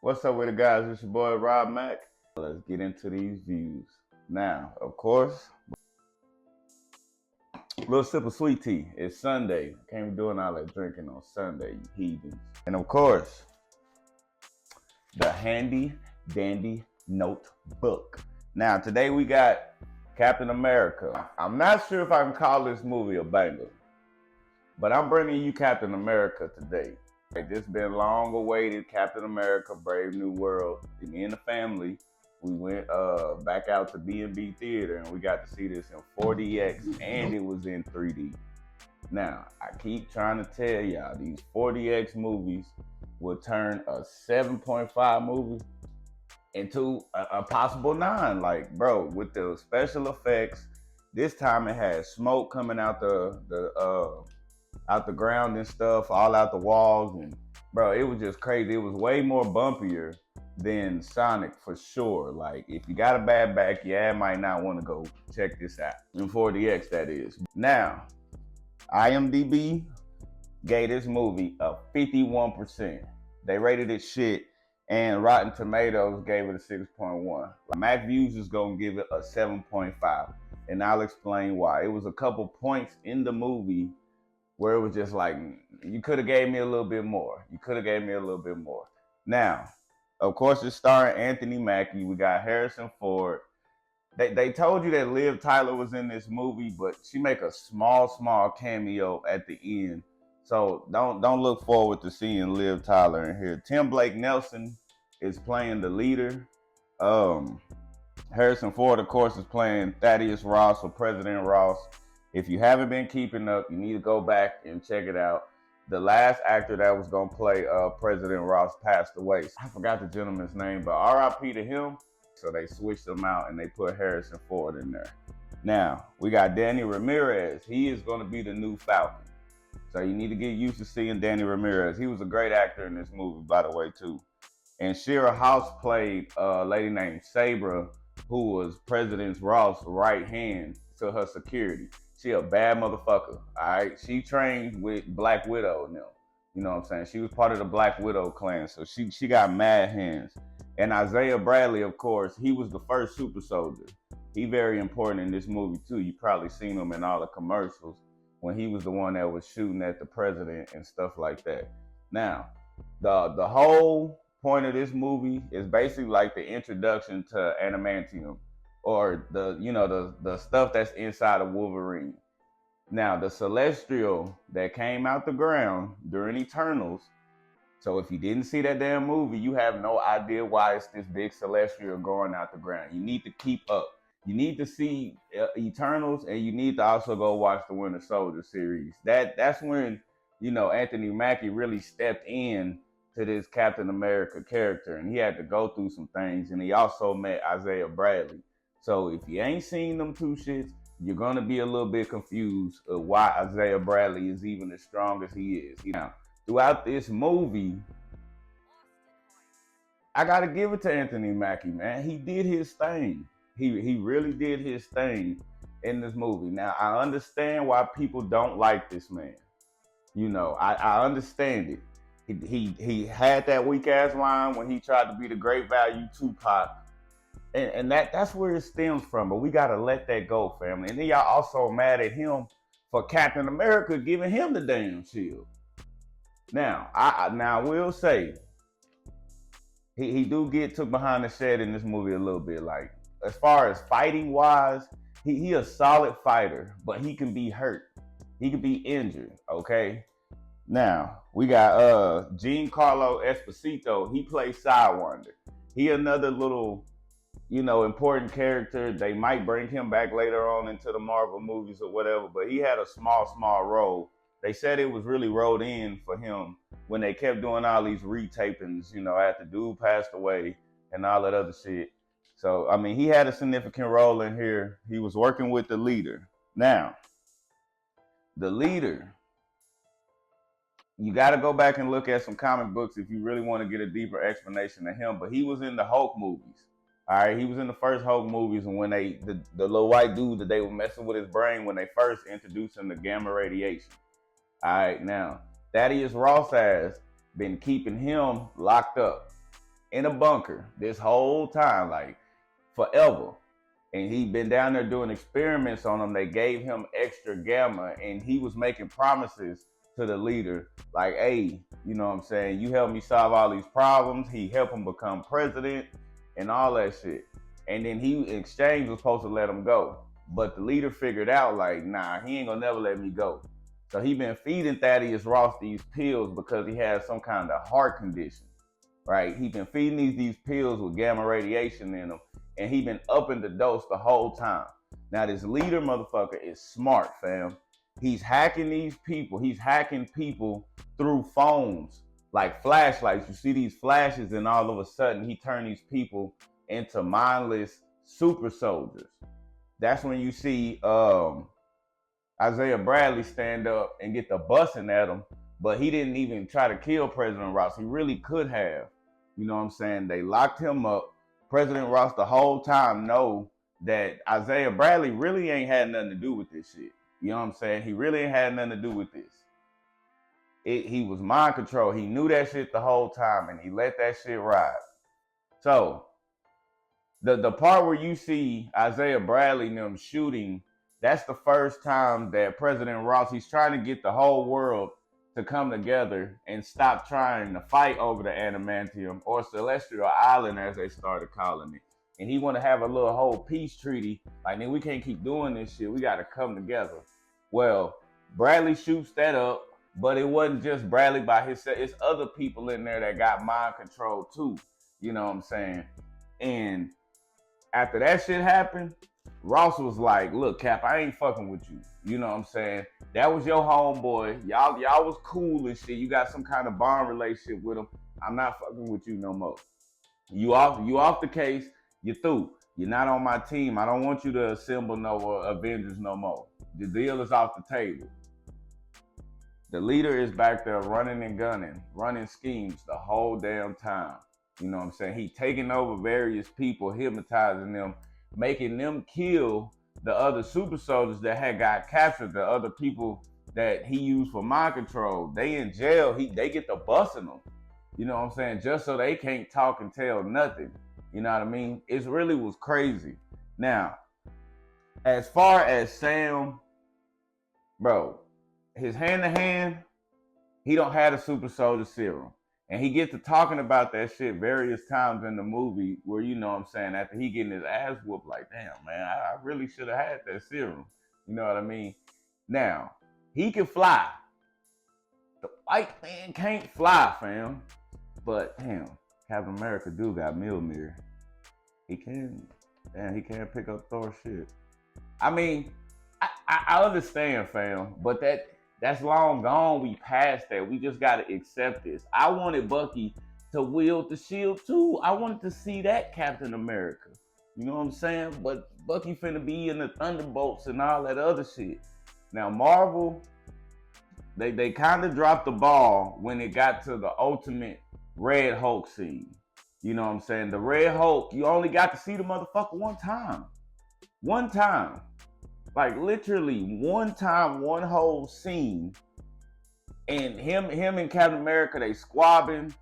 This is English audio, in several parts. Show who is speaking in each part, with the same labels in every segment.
Speaker 1: What's up with the guys? It's your boy Rob Mack. Let's get into these views. Now, of course, a little sip of sweet tea. It's Sunday. Can't be doing all that drinking on Sunday, you heathens. And of course, the handy dandy notebook. Now, today we got Captain America. I'm not sure if I can call this movie a banger, but I'm bringing you Captain America today. This been long awaited. Captain America Brave New World. Me and the family, we went back out to B&B Theater and we got to see this in 4DX and it was in 3D. Now, I keep trying to tell y'all, these 4DX movies will turn a 7.5 movie into a possible 9. Like, bro, with the special effects, this time it had smoke coming out out the ground and stuff, all out the walls, and bro, it was just crazy. It was way more bumpier than Sonic for sure. Like, if you got a bad back, yeah, might not want to go check this out. In 4DX, that is. Now, IMDb gave this movie a 51%. They rated it shit, and Rotten Tomatoes gave it a 6.1. McViews is gonna give it a 7.5, and I'll explain why. It was a couple points in the movie where it was just like, you could have gave me a little bit more. You could have gave me a little bit more. Now, of course, it's starring Anthony Mackie. We got Harrison Ford. They told you that Liv Tyler was in this movie, but she make a small cameo at the end. So don't look forward to seeing Liv Tyler in here. Tim Blake Nelson is playing the leader. Harrison Ford, of course, is playing Thaddeus Ross or President Ross. If you haven't been keeping up, you need to go back and check it out. The last actor that was going to play President Ross passed away. I forgot the gentleman's name, but RIP to him. So they switched him out and they put Harrison Ford in there. Now, we got Danny Ramirez. He is going to be the new Falcon. So you need to get used to seeing Danny Ramirez. He was a great actor in this movie, by the way, too. And Shira House played a lady named Sabra, who was President Ross' right hand to her security. She a bad motherfucker, all right? She trained with Black Widow now. You know what I'm saying? She was part of the Black Widow clan, so she got mad hands. And Isaiah Bradley, of course, he was the first super soldier. He very important in this movie, too. You probably seen him in all the commercials when he was the one that was shooting at the president and stuff like that. Now, the whole point of this movie is basically like the introduction to adamantium, or the stuff that's inside of Wolverine. Now, the Celestial that came out the ground during Eternals. So if you didn't see that damn movie, you have no idea why it's this big Celestial going out the ground. You need to keep up. You need to see Eternals, and you need to also go watch the Winter Soldier series. That's when, Anthony Mackie really stepped in to this Captain America character, and he had to go through some things, and he also met Isaiah Bradley. So if you ain't seen them two shits, you're going to be a little bit confused of why Isaiah Bradley is even as strong as he is. Now, throughout this movie, I got to give it to Anthony Mackie, man. He did his thing. He really did his thing in this movie. Now, I understand why people don't like this man. I understand it. He had that weak-ass line when he tried to be the great value Tupac. And that's where it stems from, but we gotta let that go, family. And then y'all also mad at him for Captain America giving him the damn shield. Now, I will say he do get took behind the shed in this movie a little bit. Like, as far as fighting wise, he a solid fighter, but he can be hurt. He can be injured. Okay. Now we got Giancarlo Esposito. He plays Sidewinder. He another little important character. They might bring him back later on into the Marvel movies or whatever, but he had a small role. They said it was really rolled in for him when they kept doing all these retapings, after dude passed away and all that other shit. So, I mean, he had a significant role in here. He was working with the leader. Now, the leader, you got to go back and look at some comic books if you really want to get a deeper explanation of him, but he was in the Hulk movies. All right, he was in the first Hulk movies, and when the little white dude that they were messing with his brain when they first introduced him to gamma radiation. All right, now Thaddeus Ross has been keeping him locked up. in a bunker this whole time, like forever. And he been down there doing experiments on him. They gave him extra gamma, and he was making promises to the leader, like, hey, you know what I'm saying, you help me solve all these problems. He helped him become president and all that shit. And then he, in exchange, was supposed to let him go. But the leader figured out, like, nah, he ain't gonna never let me go. So he been feeding Thaddeus Ross these pills because he has some kind of heart condition, right? He been feeding these pills with gamma radiation in them, and he been upping the dose the whole time. Now this leader motherfucker is smart, fam. He's hacking these people. He's hacking people through phones, like flashlights. You see these flashes, and all of a sudden he turned these people into mindless super soldiers. That's when you see Isaiah Bradley stand up and get the busting at him, but he didn't even try to kill President Ross. He really could have. You know what I'm saying? They locked him up. President Ross the whole time know that Isaiah Bradley really ain't had nothing to do with this shit. You know what I'm saying? He really ain't had nothing to do with this. He was mind control. He knew that shit the whole time, and he let that shit ride. So the part where you see Isaiah Bradley and them shooting, that's the first time that President Ross, he's trying to get the whole world to come together and stop trying to fight over the adamantium, or Celestial Island as they started calling it. And he want to have a little whole peace treaty. Like, man, we can't keep doing this shit. We got to come together. Well, Bradley shoots that up, but it wasn't just Bradley by himself. It's other people in there that got mind control too. You know what I'm saying? And after that shit happened, Ross was like, look, Cap, I ain't fucking with you. You know what I'm saying? That was your homeboy. Y'all was cool and shit. You got some kind of bond relationship with him. I'm not fucking with you no more. You off the case. You through. You're not on my team. I don't want you to assemble no Avengers no more. The deal is off the table. The leader is back there running and gunning, running schemes the whole damn time. You know what I'm saying? He taking over various people, hypnotizing them, making them kill the other super soldiers that had got captured, the other people that he used for mind control. They in jail. They get to busting them. You know what I'm saying? Just so they can't talk and tell nothing. You know what I mean? It really was crazy. Now, as far as Sam, bro, his hand-to-hand, he don't have a super soldier serum. And he gets to talking about that shit various times in the movie where, you know what I'm saying, after he getting his ass whooped, like, damn, man, I really should have had that serum. You know what I mean? Now, he can fly. The white man can't fly, fam. But, damn, Captain America do got Mjolnir. He can't pick up Thor shit. I mean, I understand, fam, but that's long gone. We passed that. We just gotta accept this. I wanted Bucky to wield the shield too. I wanted to see that Captain America. You know what I'm saying? But Bucky finna be in the Thunderbolts and all that other shit. Now Marvel, they kind of dropped the ball when it got to the ultimate Red Hulk scene. You know what I'm saying? The Red Hulk, you only got to see the motherfucker one time. One time. Like literally one time, one whole scene. And him and Captain America, they squabbing.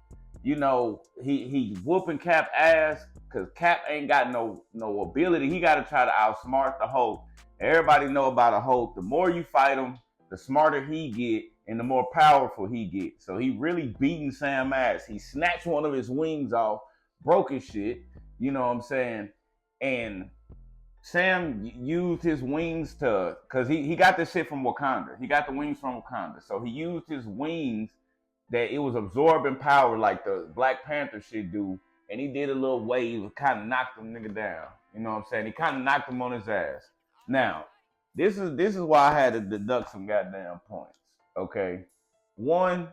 Speaker 1: You know, he whooping Cap ass because Cap ain't got no ability. He got to try to outsmart the Hulk. Everybody know about a Hulk. The more you fight him, the smarter he get and the more powerful he get. So he really beating Sam ass. He snatched one of his wings off, broke his shit. You know what I'm saying? And Sam used his wings because he got this shit from Wakanda. He got the wings from Wakanda. So he used his wings that it was absorbing power like the Black Panther shit do. And he did a little wave, kind of knocked him nigga down. You know what I'm saying? He kind of knocked him on his ass. Now, this is why I had to deduct some goddamn points. Okay? One,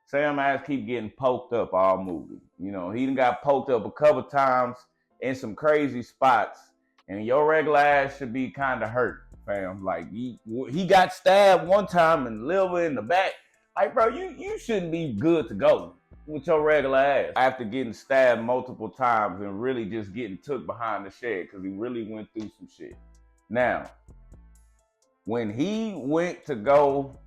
Speaker 1: Sam ass keep getting poked up all movie. You know, he done got poked up a couple times in some crazy spots. And your regular ass should be kind of hurt, fam. Like, he got stabbed one time in the liver in the back. Like, bro, you shouldn't be good to go with your regular ass after getting stabbed multiple times and really just getting took behind the shed because he really went through some shit. Now, when he went to go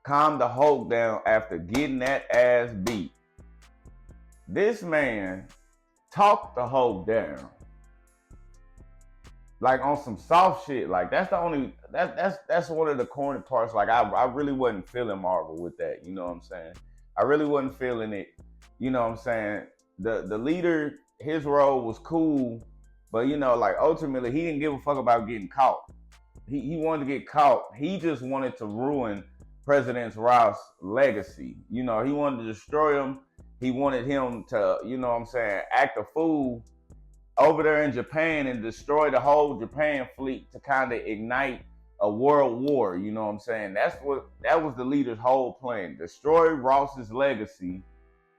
Speaker 1: calm the Hulk down after getting that ass beat, this man talk the hoe down. Like on some soft shit. Like that's the only that's one of the corny parts. Like I really wasn't feeling Marvel with that. You know what I'm saying? I really wasn't feeling it. You know what I'm saying? The leader, his role was cool, but you know, like ultimately he didn't give a fuck about getting caught. He wanted to get caught. He just wanted to ruin President Ross' legacy. You know, he wanted to destroy him. He wanted him to, you know what I'm saying, act a fool over there in Japan and destroy the whole Japan fleet to kind of ignite a world war. You know what I'm saying? That was the leader's whole plan. Destroy Ross's legacy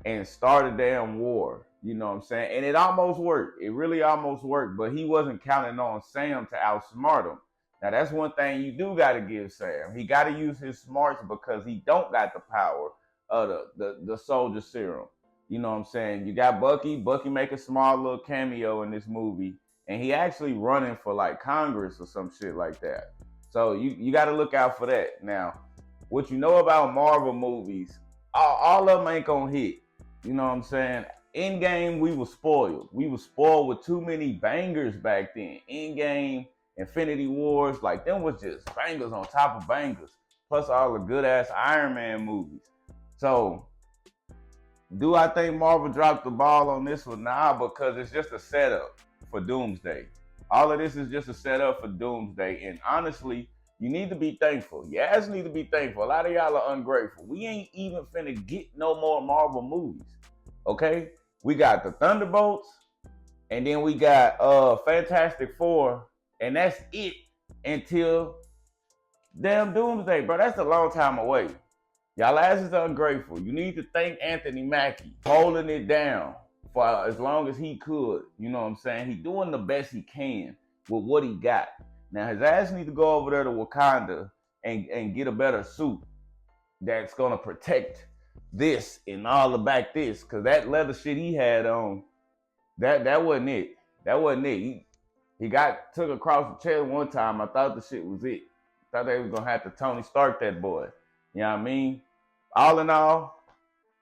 Speaker 1: and start a damn war. You know what I'm saying? And it almost worked. It really almost worked, but he wasn't counting on Sam to outsmart him. Now that's one thing you do got to give Sam. He got to use his smarts because he don't got the power of the soldier serum. You know what I'm saying? You got Bucky. Bucky make a small little cameo in this movie, and he actually running for like Congress or some shit like that. So you got to look out for that. Now, what you know about Marvel movies, all of them ain't gonna hit. You know what I'm saying? Endgame, we were spoiled. We were spoiled with too many bangers back then. Endgame, Infinity Wars, like them was just bangers on top of bangers. Plus all the good ass Iron Man movies. So, do I think Marvel dropped the ball on this one? Nah, because it's just a setup for Doomsday. All of this is just a setup for Doomsday. And honestly, you need to be thankful. You guys need to be thankful. A lot of y'all are ungrateful. We ain't even finna get no more Marvel movies. Okay? We got the Thunderbolts, and then we got Fantastic Four, and that's it until damn Doomsday, bro. That's a long time away. Y'all asses are ungrateful. You need to thank Anthony Mackie holding it down for as long as he could. You know what I'm saying? He's doing the best he can with what he got. Now his ass need to go over there to Wakanda and get a better suit that's gonna protect this and all the back this, cause that leather shit he had on, that wasn't it. That wasn't it. He got took across the chest one time. I thought the shit was it. Thought they was gonna have to Tony Stark that boy. You know what I mean? All in all,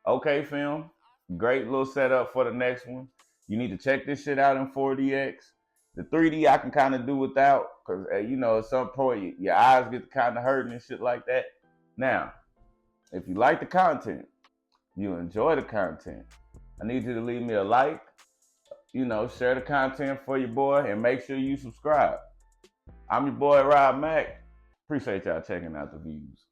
Speaker 1: okay, film. Great little setup for the next one. You need to check this shit out in 4DX. The 3D I can kind of do without, because, you know, at some point your eyes get kind of hurting and shit like that. Now, if you like the content, you enjoy the content, I need you to leave me a like, you know, share the content for your boy, and make sure you subscribe. I'm your boy, Rob Mack. Appreciate y'all checking out the views.